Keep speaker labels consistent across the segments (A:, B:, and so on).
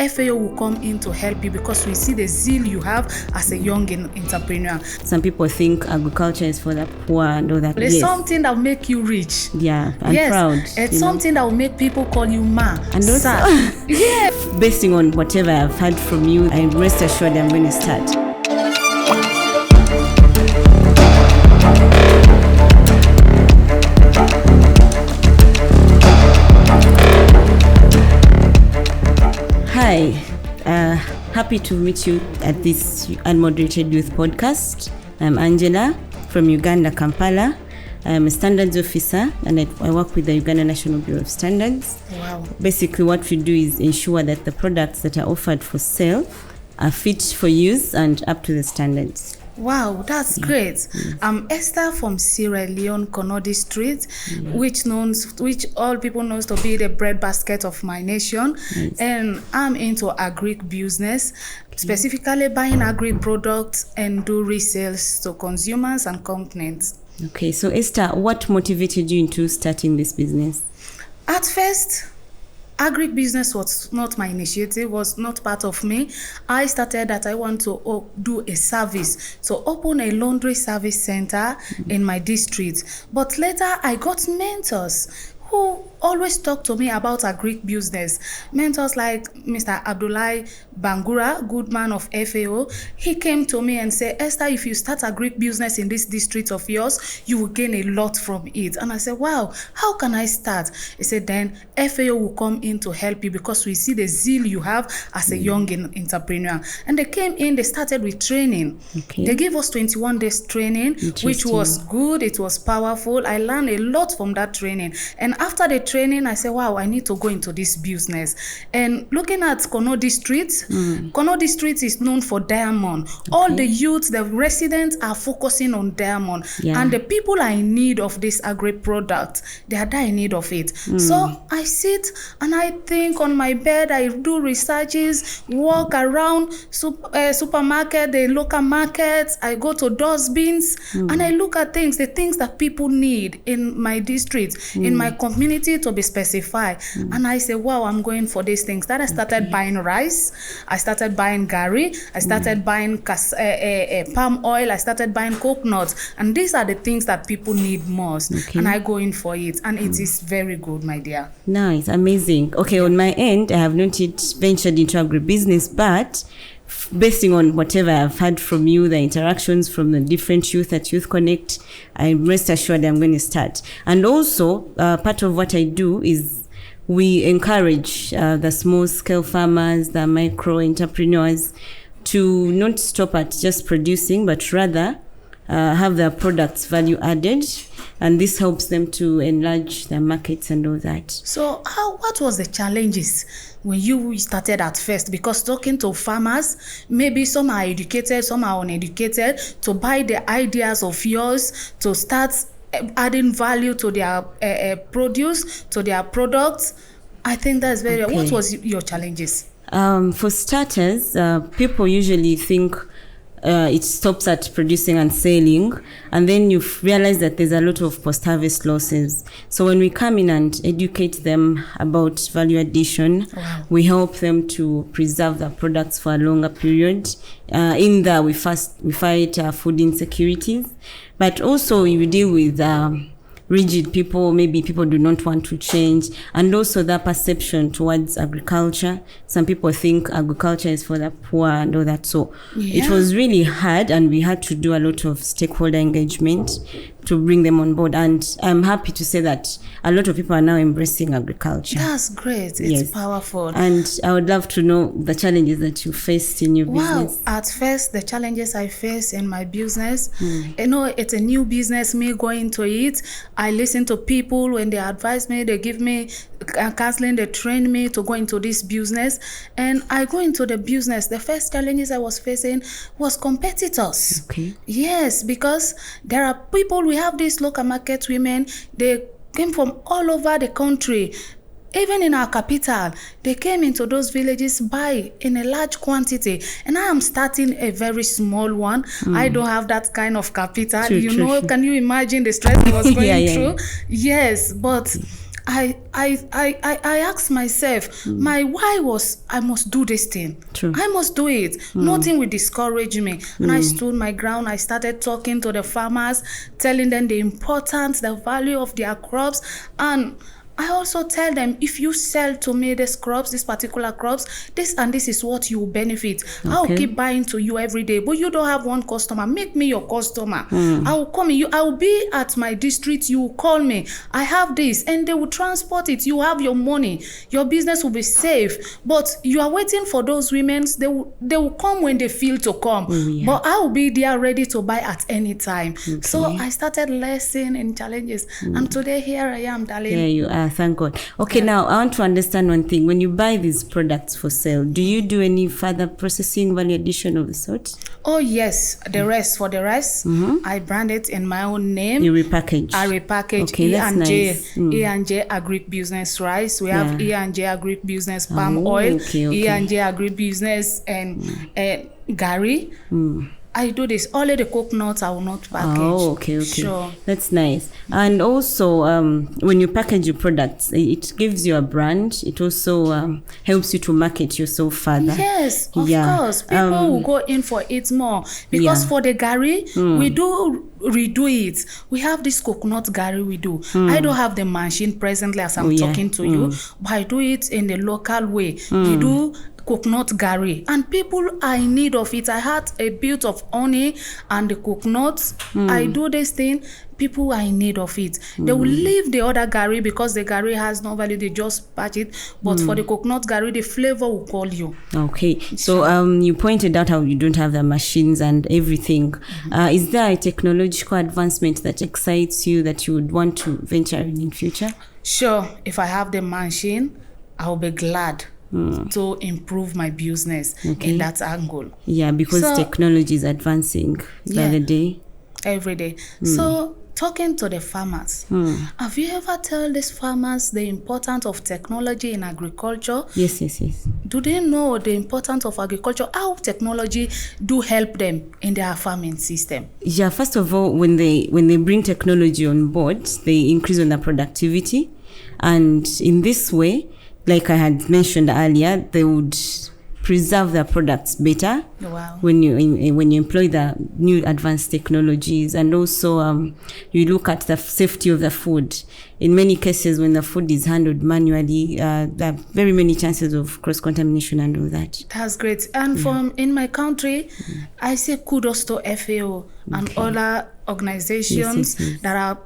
A: FAO will come in to help you because we see the zeal you have as a young entrepreneur.
B: Some people think agriculture is for the poor and all that.
A: It's something that will make you rich.
B: Yeah, and proud.
A: It's something that will make people call you ma.
B: And also,
A: yeah.
B: Basing on whatever I've heard from you, I'm rest assured I'm going to start. Hi, happy to meet you at this Unmoderated Youth Podcast. I'm Angela from Uganda, Kampala. I'm a standards officer and I work with the Uganda National Bureau of Standards.
A: Wow. Basically,
B: what we do is ensure that the products that are offered for sale are fit for use and up to the standards.
A: Wow, that's great. I'm Esther from Sierra Leone, Konodi Street, which all people know to be the breadbasket of my nation. And I'm into agric business, specifically buying agri products and do resales to consumers and companies.
B: Okay, so Esther, what motivated you into starting this business?
A: At first, agric business was not my initiative, was not part of me. I started that I want to do a service, so open a laundry service center in my district. But later I got mentors who always talk to me about agric business. Mentors like Mr. Abdullahi Bangura, good man of FAO. He came to me and said, Esther, if you start agric business in this district of yours, you will gain a lot from it. And I said, wow, how can I start? He said, then FAO will come in to help you because we see the zeal you have as a young entrepreneur. And they came in, they started with training. Okay. They gave us 21 days training, which was good, it was powerful. I learned a lot from that training. And after the training, I said, wow, I need to go into this business. And looking at Konodi Street, Konodi Street is known for diamond. Okay. All the youths, the residents are focusing on diamond. Yeah. And the people are in need of this agri product. They are in need of it. So I sit and I think on my bed, I do researches, walk around supermarket, the local markets. I go to dustbins and I look at things, the things that people need in my district, in my community to be specified. And I say, wow, I'm going for these things. Then I started buying rice. I started buying gari. I started buying palm oil. I started buying coconuts. And these are the things that people need most. Okay. And I go in for it. And it is very good, my dear.
B: Nice. Amazing. Okay, on my end, I have not yet ventured into agribusiness, but basing on whatever I've heard from you, the interactions from the different youth at Youth Connect, I'm rest assured I'm going to start. And also, part of what I do is we encourage the small-scale farmers, the micro-entrepreneurs to not stop at just producing, but rather have their products value added. And this helps them to enlarge their markets and all that.
A: So what was the challenges when you started at first? Because talking to farmers, maybe some are educated, some are uneducated, to buy the ideas of yours, to start adding value to their produce, to their products. I think that's very... Okay. What was your challenges?
B: For starters, people usually think it stops at producing and selling, and then you realize that there's a lot of post-harvest losses. So when we come in and educate them about value addition, we help them to preserve their products for a longer period. In there, we fight food insecurities, but also we deal with rigid people. Maybe people do not want to change, and also the perception towards agriculture. Some people think agriculture is for the poor and all that. So it was really hard, and we had to do a lot of stakeholder engagement to bring them on board. And I'm happy to say that a lot of people are now embracing agriculture.
A: That's great. It's powerful.
B: And I would love to know the challenges that you faced in your business.
A: At first, the challenges I faced in my business, it's a new business, me going into it. I listen to people when they advise me, they give me counseling, they train me to go into this business. And I go into the business. The first challenges I was facing was competitors.
B: Okay.
A: Yes, because there are people, we have these local market women, they came from all over the country. Even in our capital, they came into those villages, buy in a large quantity. And I am starting a very small one. I don't have that kind of capital. True. Can you imagine the stress I was going through? Yes, but I asked myself, my why was I must do this thing.
B: True.
A: I must do it. Nothing will discourage me. And I stood my ground. I started talking to the farmers, telling them the importance, the value of their crops. And I also tell them, if you sell to me these crops, these particular crops, this and this is what you will benefit. I'll keep buying to you every day, but you don't have one customer. Make me your customer. I will come in. I will be at my district. You will call me. I have this, and they will transport it. You have your money. Your business will be safe. But you are waiting for those women. They will come when they feel to come. But I will be there ready to buy at any time. So I started lesson and challenges, and today here I am, darling.
B: There you are. Thank God. Okay, now I want to understand one thing. When you buy these products for sale, do you do any further processing, value addition of the sort?
A: Oh yes, the rest, I brand it in my own name.
B: You repackage.
A: I repackage.
B: Okay, that's nice.
A: E&J Agric Business rice. We have E&J Agric Business palm oil. E&J Agric Business and Gary. I do this. Only the coconuts I will not package.
B: Oh, okay.
A: Sure.
B: That's nice. And also, when you package your products, it gives you a brand. It also helps you to market yourself further.
A: Yes, of course. People will go in for it more. Because for the Gary, we do redo it. We have this coconut Gary we do. I don't have the machine presently as I'm talking to you, but I do it in the local way. We do coconut Gary, and people are in need of it. I had a bit of honey and the coconuts. I do this thing. People are in need of it. They will leave the other Gary because the Gary has no value. They just patch it. But for the coconut Gary, the flavor will call you.
B: Okay. So you pointed out how you don't have the machines and everything. Is there a technological advancement that excites you that you would want to venture in future?
A: Sure. If I have the machine, I'll be glad to improve my business in that angle.
B: Yeah, because technology is advancing by the day.
A: Every day. So talking to the farmers, have you ever told these farmers the importance of technology in agriculture?
B: Yes.
A: Do they know the importance of agriculture? How technology do help them in their farming system?
B: Yeah, first of all, when they bring technology on board, they increase on their productivity. And in this way, like I had mentioned earlier, they would preserve their products better when you employ the new advanced technologies. And also you look at the safety of the food. In many cases, when the food is handled manually, there are very many chances of cross-contamination and all that.
A: That's great. And from in my country, I say kudos to FAO and other organizations that are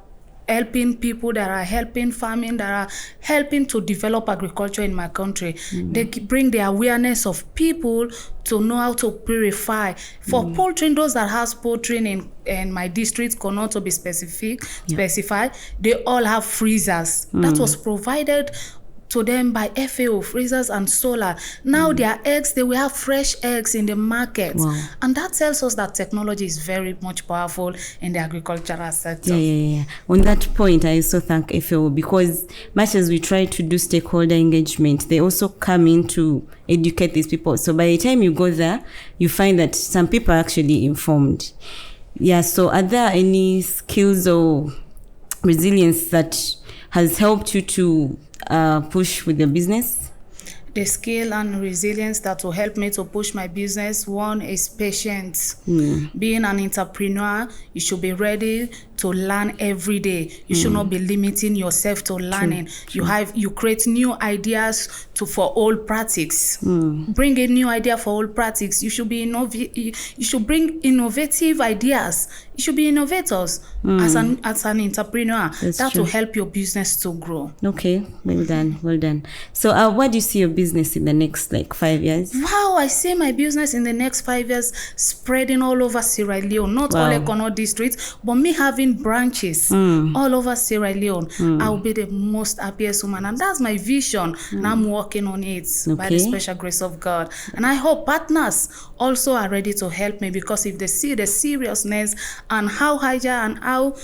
A: helping people, that are helping farming, that are helping to develop agriculture in my country. They bring the awareness of people to know how to purify. For poultry, those that has poultry in my district, cannot to be specified, they all have freezers. That was provided to them by FAO, freezers and solar. Now their eggs, they will have fresh eggs in the market. And that tells us that technology is very much powerful in the agricultural sector.
B: Yeah. On that point, I also thank FAO because much as we try to do stakeholder engagement, they also come in to educate these people. So by the time you go there, you find that some people are actually informed. Yeah, so are there any skills or resilience that has helped you to push with your business?
A: The skill and resilience that will help me to push my business. One is patience. Being an entrepreneur, you should be ready to learn every day. You should not be limiting yourself to learning. You create new ideas for old practice. Bring a new idea for old practice. You should be you should bring innovative ideas. You should be innovators as an entrepreneur. That will help your business to grow.
B: Okay, well done. So what do you see your business in the next 5 years?
A: Wow, I see my business in the next 5 years spreading all over Sierra Leone, not only Kono district, but me having branches all over Sierra Leone. I will be the most happiest woman, and that's my vision, and I'm working on it by the special grace of God. And I hope partners also are ready to help me, because if they see the seriousness and how higher and how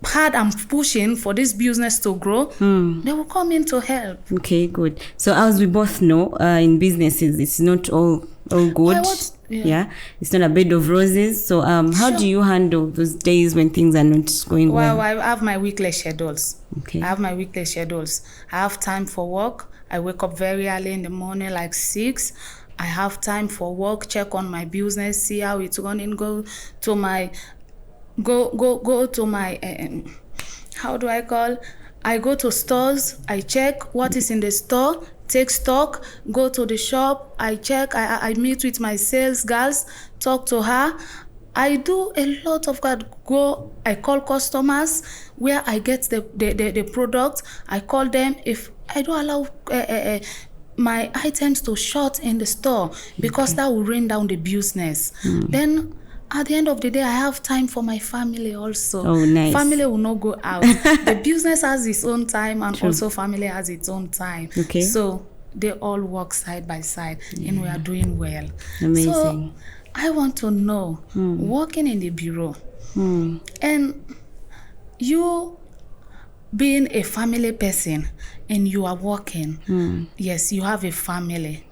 A: hard I'm pushing for this business to grow, they will come in to help.
B: Okay, good. So as we both know, in businesses, it's not all good. Yeah. It's not a bed of roses. So how do you handle those days when things are not going well?
A: Well, I have my weekly schedules.
B: Okay.
A: I have my weekly schedules. I have time for work. I wake up very early in the morning, like 6. I have time for work, check on my business, see how it's running, go to my how do I call? I go to stores, I check what is in the store, take stock, go to the shop, I check, I meet with my sales girls, talk to her. I do a lot of that. I call customers where I get the product. I call them. If I don't allow my items to short in the store, because that will rain down the business. Then at the end of the day, I have time for my family also.
B: Oh, nice.
A: Family will not go out. The business has its own time, and also family has its own time.
B: Okay.
A: So they all work side by side, and we are doing well.
B: Amazing.
A: So I want to know, working in the bureau, and you being a family person, and you are working, yes, you have a family.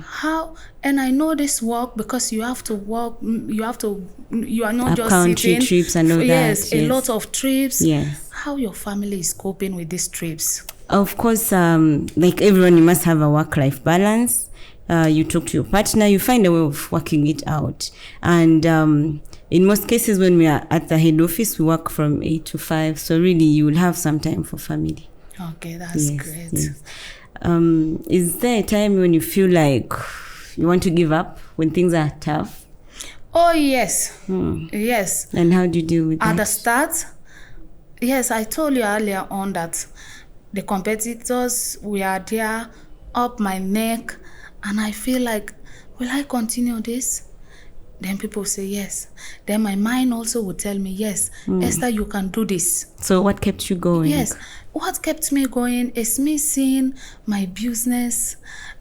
A: How? And I know this work because you have to work. You are not just sitting.
B: Trips and all that.
A: Yes, a lot of trips.
B: Yes.
A: How your family is coping with these trips?
B: Of course, like everyone, you must have a work-life balance. You talk to your partner, you find a way of working it out. And in most cases, when we are at the head office, we work from 8 to 5. So really, you will have some time for family.
A: Okay, that's great.
B: Yes. Is there a time when you feel like you want to give up, when things are tough?
A: Oh, yes. Yes.
B: And how do you deal with that?
A: At the start, yes, I told you earlier on that the competitors were there up my neck, and I feel like, will I continue this? Then people say yes. Then my mind also would tell me, yes, Esther, you can do this.
B: So what kept you going?
A: Yes. What kept me going is me seeing my business.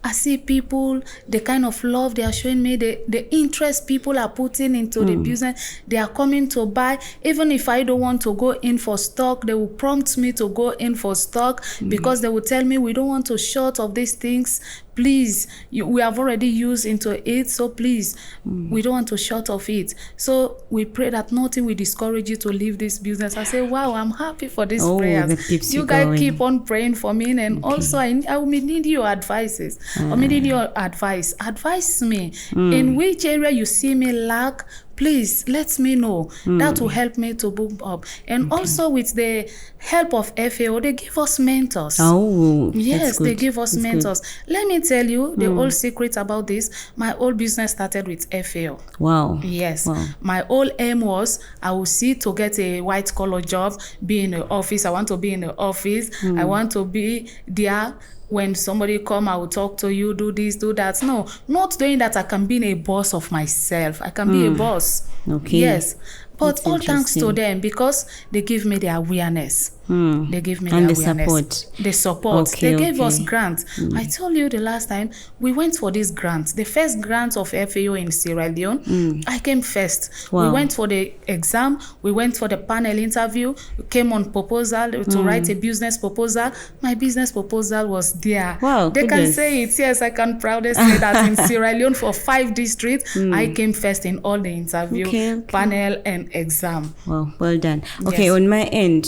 A: I see people, the kind of love they are showing me, the interest people are putting into the business. They are coming to buy. Even if I don't want to go in for stock, they will prompt me to go in for stock, because they will tell me, we don't want to short of these things. Please, we have already used into it, so please, we don't want to short of it. So we pray that nothing will discourage you to leave this business. I say, wow, I'm happy for this prayers.
B: That keeps you
A: guys
B: going.
A: Keep on praying for me, and also I will need your advices. I will need your advice. Advise me in which area you see me lack. Please let me know. That will help me to boom up. And also with the help of FAO, they give us mentors.
B: Oh,
A: yes, they give us
B: that's
A: mentors.
B: Good.
A: Let me tell you the whole secret about this. My whole business started with FAO.
B: Wow.
A: Yes.
B: Wow.
A: My whole aim was I will see to get a white collar job, be in the office. I want to be in the office. I want to be there. When somebody come, I will talk to you, do this, do that. No, not doing that. I can be a boss of myself. I can be a boss.
B: Okay.
A: Yes. But
B: That's
A: all thanks to them, because they give me the awareness. They give me
B: and
A: the
B: the
A: awareness.
B: support.
A: The support.
B: Okay,
A: They gave us
B: okay.
A: grants. I told you the last time we went for this grant. The first grant of FAO in Sierra Leone, I came first.
B: Wow.
A: We went for the exam. We went for the panel interview. We came on proposal to write a business proposal. My business proposal was there.
B: Wow,
A: They can
B: goodness.
A: say it. Yes, I can proudly say that in Sierra Leone for 5 districts, I came first in all the interview,
B: Okay.
A: panel, and exam.
B: Wow, well done. Okay,
A: Yes.
B: on my end,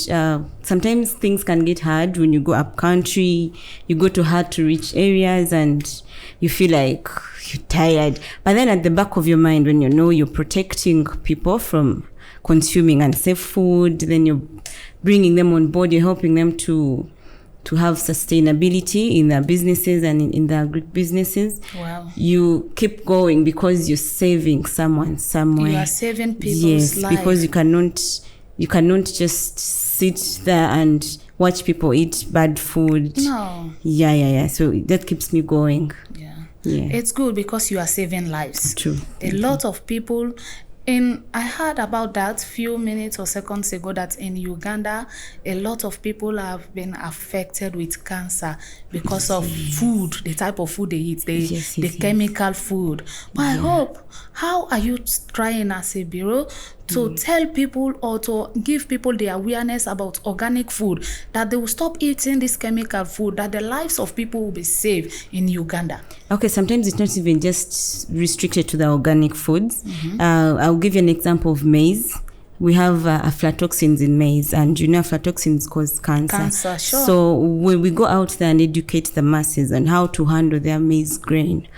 B: sometimes things can get hard when you go up country, you go to hard to reach areas, and you feel like you're tired. But then at the back of your mind, when you know you're protecting people from consuming unsafe food, then you're bringing them on board, you're helping them to have sustainability in their businesses and in their agric businesses.
A: Wow.
B: You keep going because you're saving someone somewhere.
A: You are saving people's lives.
B: Because you cannot just sit there and watch people eat bad food.
A: No.
B: Yeah. So that keeps me going. Yeah.
A: It's good because you are saving lives.
B: True.
A: A lot of people, I heard about that few minutes or seconds ago, that in Uganda, a lot of people have been affected with cancer because of food, the type of food they eat, the chemical food. But I hope, how are you trying as a bureau to tell people or to give people the awareness about organic food, that they will stop eating this chemical food, that the lives of people will be saved in Uganda.
B: Okay, sometimes it's not even just restricted to the organic foods. I'll give you an example of maize. We have aflatoxins in maize, and aflatoxins cause cancer.
A: Sure.
B: So when we go out there and educate the masses on how to handle their maize grain,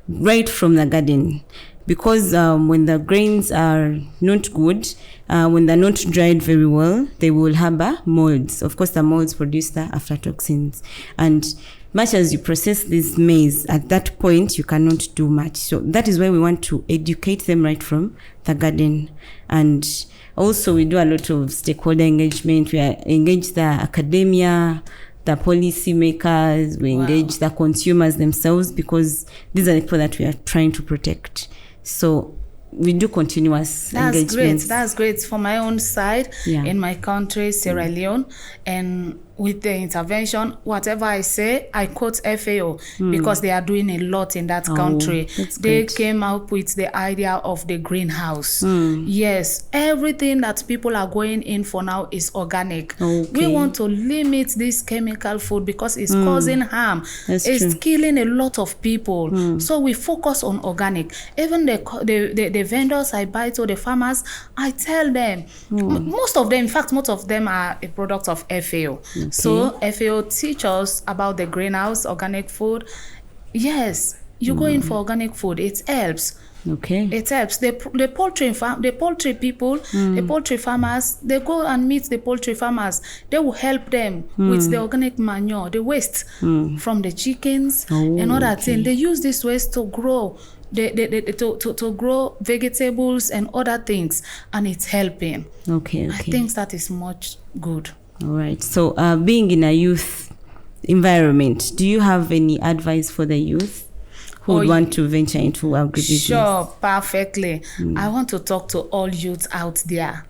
B: right from the garden, because when the grains are not good, when they're not dried very well, they will harbor molds. Of course, the molds produce the aflatoxins, and much as you process this maize, at that point you cannot do much. So that is why we want to educate them right from the garden. And also we do a lot of stakeholder engagement. We engage the academia, the policy makers, we engage the consumers themselves, because these are the people that we are trying to protect. So we do continuous engagement.
A: That's great. For my own side,
B: Yeah.
A: in my country, Sierra Leone, and with the intervention, whatever I say, I quote FAO, because they are doing a lot in that country. They
B: great.
A: came up with the idea of the greenhouse. Yes, everything that people are going in for now is organic.
B: Okay.
A: We want to limit this chemical food because it's causing harm.
B: That's
A: It's
B: true.
A: killing a lot of people. So we focus on organic. Even the vendors I buy to, the farmers, I tell them, most of them are a product of FAO. So FAO teach us about the greenhouse, organic food. Yes, you go in for organic food, it helps.
B: Okay.
A: It helps. The poultry people, the poultry farmers, they go and meet the poultry farmers. They will help them with the organic manure, the waste from the chickens and other things. They use this waste to grow. To grow vegetables and other things, and it's helping.
B: Okay.
A: I think that is much good.
B: All right. So being in a youth environment, do you have any advice for the youth who would want to venture into agribusiness?
A: Sure, perfectly. I want to talk to all youths out there.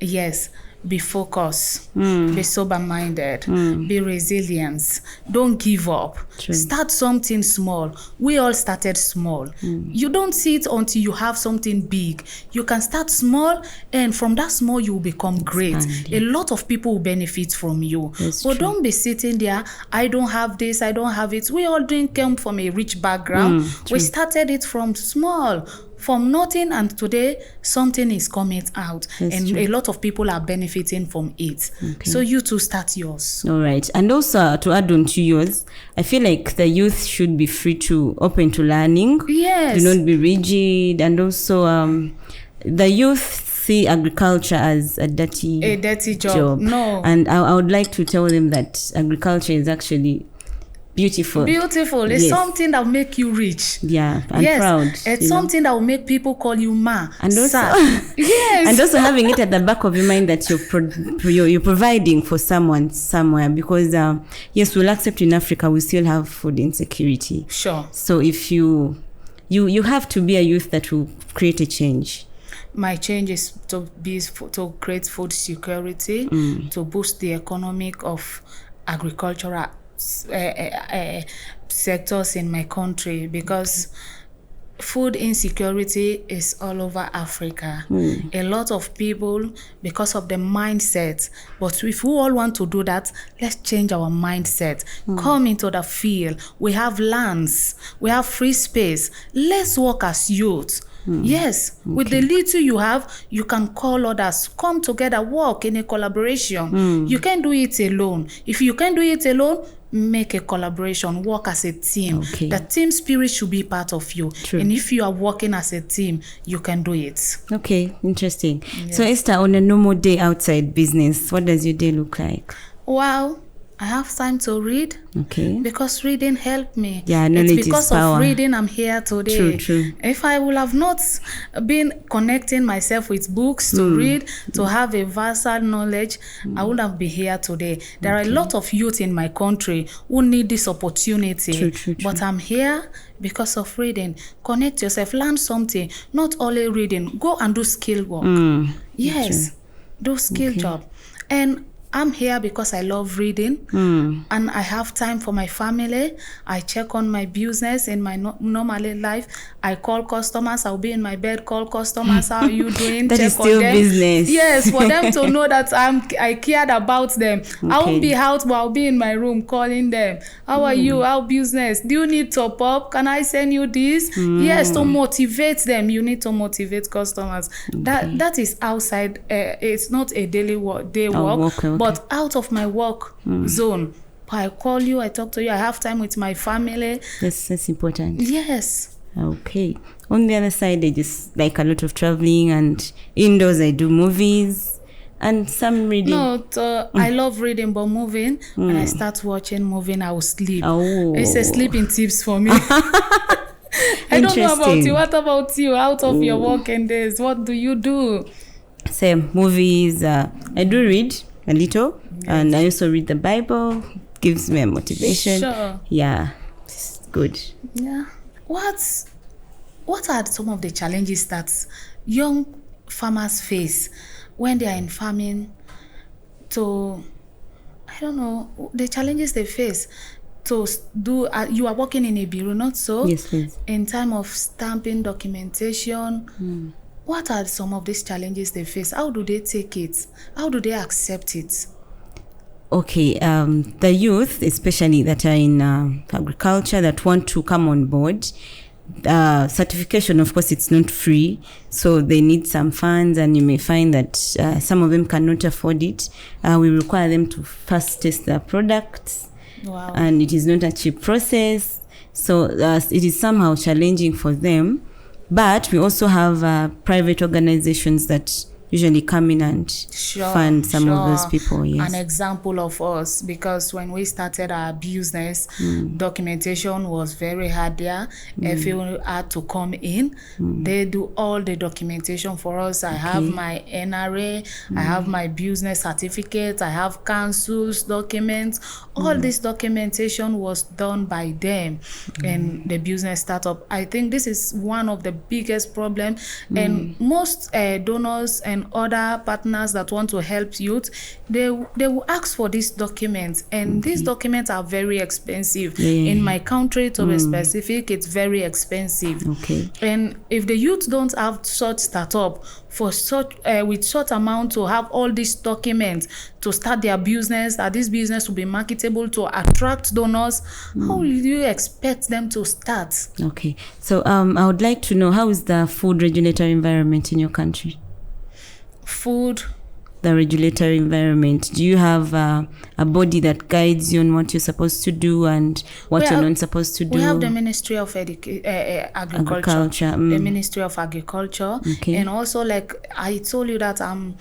A: Yes, be focused, be sober-minded, be resilient. Don't give up.
B: True.
A: Start something small. We all started small. You don't see it until you have something big. You can start small, and from that small, you will become great.
B: Expand,
A: A lot of people will benefit from you.
B: That's
A: But
B: true.
A: don't be sitting there, I don't have this, I don't have it. We all didn't come from a rich background. We started it from small. From nothing, and today something is coming out.
B: That's
A: and
B: true.
A: a lot of people are benefiting from it. So you too start yours.
B: All right. And also to add on to yours, I feel like the youth should be free to open to learning.
A: Yes.
B: Do not be rigid. And also the youth see agriculture as a dirty
A: job. No.
B: And I would like to tell them that agriculture is actually beautiful.
A: Beautiful. It's
B: Yes.
A: something that will make you rich.
B: Yeah, and
A: Yes.
B: proud.
A: It's
B: you know.
A: something that will make people call you ma.
B: And also,
A: sir. Yes.
B: and also having it at the back of your mind that you're providing for someone somewhere, because yes, we'll accept in Africa we still have food insecurity.
A: Sure.
B: So if you have to be a youth that will create a change.
A: My change is to create food security, to boost the economic of agricultural sectors in my country, because food insecurity is all over Africa. A lot of people, because of the mindset. But if we all want to do that, let's change our mindset. Come into the field. We have lands. We have free space. Let's work as youth. Yes, with the little you have, you can call others, come together, work in a collaboration. You can't do it alone. If you can't do it alone, make a collaboration, work as a team.
B: Okay.
A: The team spirit should be part of you.
B: True.
A: And if you are working as a team, you can do it.
B: Okay, interesting. So Esther, on a normal day outside business, what does your day look like?
A: Wow, I have time to read.
B: Okay.
A: Because reading helped me.
B: Yeah, knowledge
A: it's
B: is
A: because
B: power.
A: of reading I'm here today.
B: True.
A: If I would have not been connecting myself with books to read, to have a versatile knowledge, I wouldn't have been here today. There are a lot of youth in my country who need this opportunity.
B: True.
A: But I'm here because of reading. Connect yourself, learn something. Not only reading, go and do skill work. Yes, do skill job. And I'm here because I love reading and I have time for my family. I check on my business in my normal life. I call customers. I'll be in my bed, call customers. How are you doing?
B: That
A: check
B: is still
A: on them.
B: business.
A: Yes, for them to know that I cared about them. I won't be out, but I'll be in my room calling them. How are you? How business? Do you need top up? Can I send you this? Yes, to motivate them. You need to motivate customers. That is outside. It's not a daily work,
B: Okay.
A: but out of my work zone. I call you, I talk to you, I have time with my family.
B: That's important.
A: Yes.
B: Okay. On the other side, I just like a lot of traveling, and indoors I do movies and some reading.
A: No, I love reading, but moving, when I start watching moving, I will sleep.
B: Oh.
A: It's a sleeping tips for me. I don't know about you. What about you? Out of your working days, what do you do?
B: Same, movies. I do read a little, and I also read the Bible. Gives me a motivation.
A: Sure.
B: Yeah, it's good.
A: Yeah. What are some of the challenges that young farmers face when they are in farming? I don't know, the challenges they face to do. You are working in a bureau, not so?
B: Yes, please.
A: In time of stamping, documentation, what are some of these challenges they face? How do they take it? How do they accept it?
B: Okay, the youth, especially that are in agriculture, that want to come on board, certification, of course, it's not free, so they need some funds, and you may find that some of them cannot afford it. We require them to first test their products, and it is not a cheap process, so it is somehow challenging for them. But we also have private organizations that usually come in and fund some of those people. Yes.
A: An example of us, because when we started our business, documentation was very hard there. If you had to come in, they do all the documentation for us. I have my NRA, I have my business certificate, I have council's documents. All this documentation was done by them in the business startup. I think this is one of the biggest problems, and most donors and other partners that want to help youth, they will ask for these documents, and these documents are very expensive. In my country, to be specific, it's very expensive. And if the youth don't have such startup for such with such amount to have all these documents to start their business, that this business will be marketable to attract donors, how will you expect them to start?
B: Okay, so I would like to know, how is the food regulatory environment in your country? The regulatory environment. Do you have a body that guides you on what you're supposed to do and what you're not supposed to do?
A: We have the Ministry of Agriculture. The Ministry of Agriculture. And also, like I told you, that I'm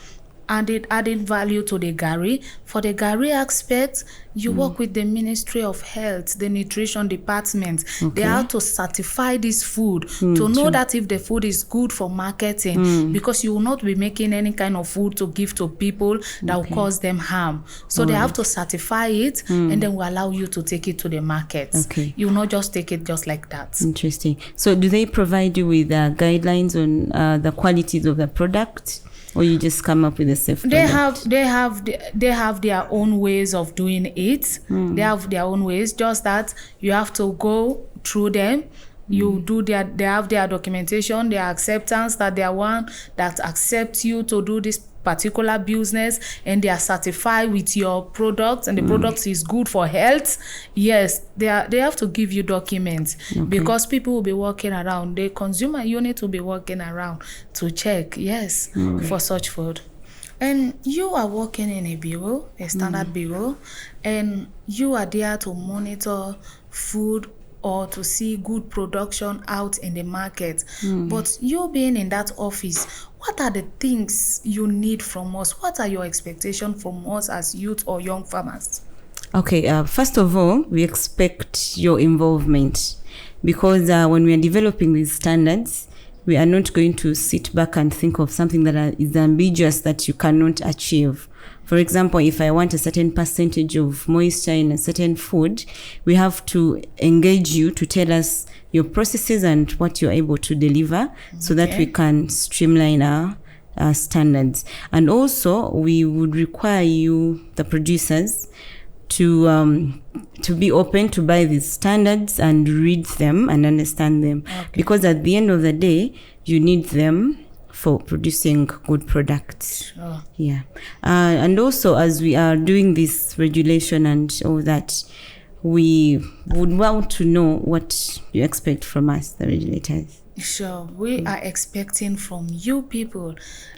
A: adding value to the Gari. For the Gari aspect, you work with the Ministry of Health, the Nutrition Department. They have to certify this food to know that if the food is good for marketing, because you will not be making any kind of food to give to people that will cause them harm. So they have to certify it, and then will allow you to take it to the market. You will not just take it just like that. Interesting.
B: So do they provide you with guidelines on the qualities of the product? Or you just come up with a safe product?
A: They have their own ways of doing it. They have their own ways. Just that you have to go through them. You do they have their documentation, their acceptance, that they are one that accepts you to do this particular business, and they are certified with your product, and the product is good for health. Yes, they have to give you documents, because people will be walking around. The consumer unit will be walking around to check, for such food. And you are working in a bureau, a standard bureau, and you are there to monitor food or to see good production out in the market. But you being in that office, what are the things you need from us? What are your expectations from us as youth or young farmers?
B: Okay, first of all, we expect your involvement, because when we are developing these standards, we are not going to sit back and think of something that is ambiguous that you cannot achieve. For example, if I want a certain percentage of moisture in a certain food, we have to engage you to tell us your processes and what you're able to deliver, so that we can streamline our standards. And also, we would require you, the producers, to be open to buy these standards and read them and understand them.
A: Okay.
B: Because at the end of the day, you need them for producing good products.
A: Sure.
B: Yeah. And also, as we are doing this regulation and all that, we would want to know what you expect from us, the regulators.
A: Sure. We are expecting from you people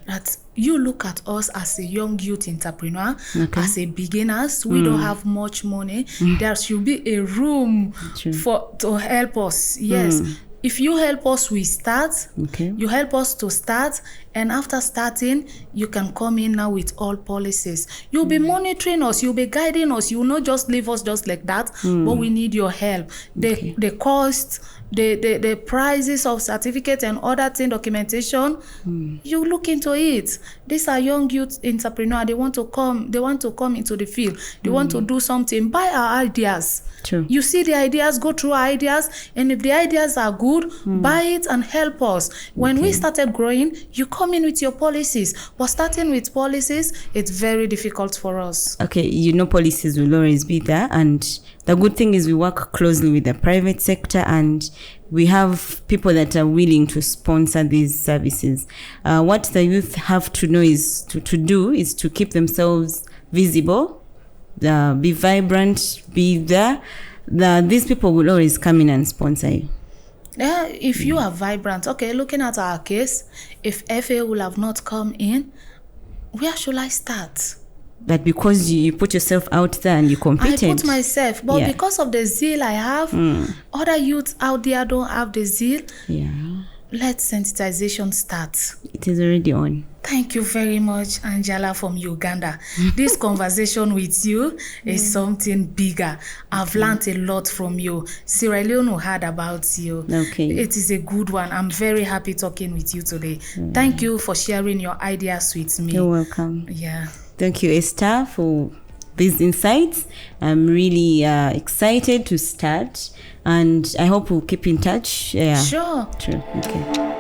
A: that you look at us as a young youth entrepreneur, as a beginners. We don't have much money. There should be a room to help us. Yes. If you help us, we start.
B: Okay.
A: You help us to start, and after starting, you can come in now with all policies. You'll be monitoring us. You'll be guiding us. You will not just leave us just like that. But we need your help. The cost, the prices of certificate and other thing documentation. You look into it. These are young youth entrepreneurs. They want to come. They want to come into the field. They want to do something. Buy our ideas.
B: True.
A: You see the ideas, go through our ideas, and if the ideas are good, buy it and help us. When we started growing, you come in with your policies. But starting with policies, it's very difficult for us.
B: Okay, policies will always be there, and the good thing is we work closely with the private sector, and we have people that are willing to sponsor these services. What the youth have to know is to keep themselves visible, be vibrant, be there. These people will always come in and sponsor you.
A: Yeah, if you are vibrant, okay, looking at our case, if FA will have not come in, where should I start?
B: But because you put yourself out there and you competed.
A: I put myself, but because of the zeal I have, other youths out there don't have the zeal.
B: Yeah.
A: Let sensitization start.
B: It is already on.
A: Thank you very much, Angela from Uganda. This conversation with you is something bigger. I've learned a lot from you. Sierra Leone heard about you.
B: Okay.
A: It is a good one. I'm very happy talking with you today. Thank you for sharing your ideas with me.
B: You're welcome.
A: Yeah.
B: Thank you, Esther, for these insights. I'm really excited to start, and I hope we'll keep in touch. Yeah.
A: Sure.
B: True. Okay.